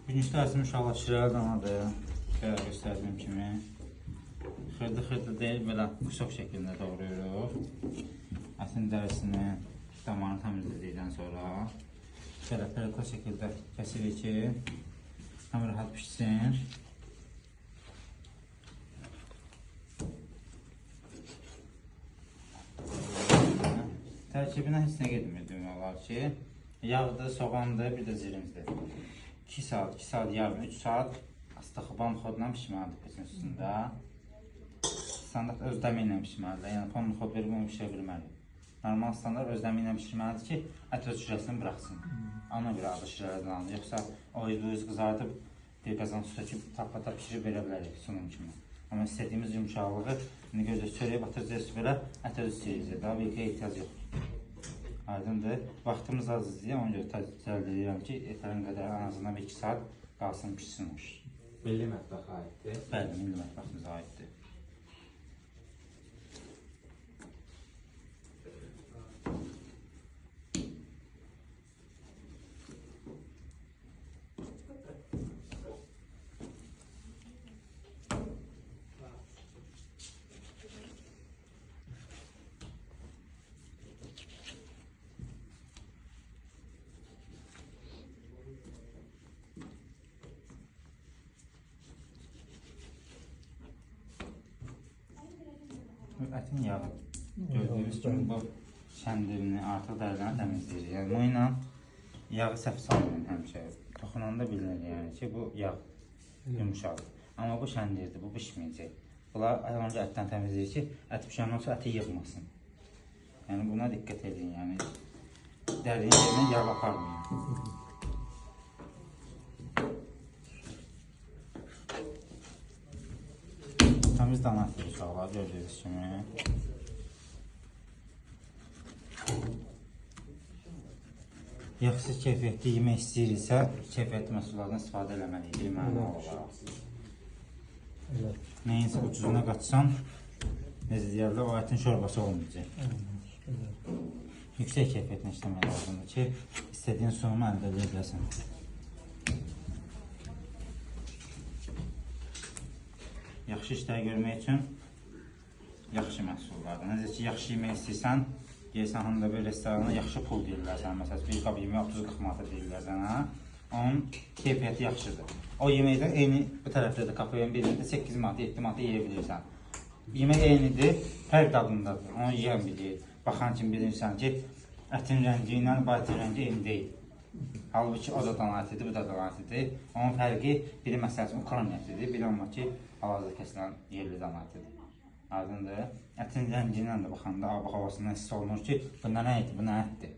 Birinci dərsim inşallah şirəli danadır. Belə göstərdiyim kimi. Xırdı deyil, belə qusaq şəklində doğrayırıq. Ətin dərisini, damarını təmizlədikdən sonra belə perekla şəkildə kəsirik ki, həm rahat pişsin. Tərkibinə heç nə gedmir demək olar ki, yağdır, soğandır, bir də zirimizdir. 2 saat yarım, 3 saat astıqban xodla pişməlidir peçin üstündə. Standart öz dəmi ilə pişməlidir, yəni tonlu xod verib onu pişirə bilməlidir. Normal standart öz dəmi ilə pişirməlidir ki, ət öz şirəsini bıraxsın. Ona görə adı şirələrdən alınır. Yoxsa o yüz qızardıb, bir qazan su töküb, tapata pişirib verə bilərik sunum kimi. Amma istədiyimiz yumuşaqlığı, indi gözlə çörəyə batıracaq belə, ət öz istəyəcək, daha bir ehtiyac yoxdur. Aydındır. Vaxtımız azdır deyə, ona görə təzəldə edirəm ki, yetərin qədər ən azından 2 saat qalsın, pişsin. Milli mətbəxə aiddir. Bəli, milli mətbəximizə aiddir. Ətin yağı gördüyünüz kimi bu kəndirini, artıq dərilərini təmizləyir. Yəni bu ilə yağı səhv salmayın həmişə. Toxunanda bilinir yəni ki, bu yağ yumuşaqdır. Amma bu kəndirdir, bu pişməyəcək. Bunlar önce ətdən təmizləyir ki, ət pişəndən sonra əti yığmasın. Yəni buna diqqət edin. Yəni dərinin yerinə yağ aparmayın. Təmiz dana ətdir uşaqlar, gördüyünüz kimi. Yaxşı keyfiyyətli yemək istəyirsə, keyfiyyətli məhsullardan istifadə eləməliyik, bilməli olaraq. Neyinsə ucuzuna qaçsan, necə deyərlər, o ətin şorbası olmayacaq. Yüksək keyfiyyətlə işləmək lazımdır ki, istədiyin sunumu əldə edəsən. Yaxşı işləri görmək üçün yaxşı məhsullardır. Necə ki, yaxşı yemək istəyirsən, gelsən hanımda bir restorana yaxşı pul deyirlər sənə. Məsələn, bir qab yemək 30-40 manata deyirlər sənə. Onun keyfiyyəti yaxşıdır. O yeməkdən eyni bu tərəfdə də kafeyin birində 8 manata, 7 manata yeyə bilirsən. Yemək eynidir, fərq dadındadır. Onu yiyən bilir. Baxan kimi bilirsən ki, ətin rəngi ilə bayatın rəngi eyni deyil. Halbuki o da dana ətidir, bu da dana ətidir. Onun fərqi biri məsələn Ukran ətidir, biri amma ki, hal-hazırda kəsilən yerli dana ətidir. Aydındır. Ətin rəngi ilə də baxanda, havasından hiss olunur ki, bu nə ətdir, bu nə ətdir.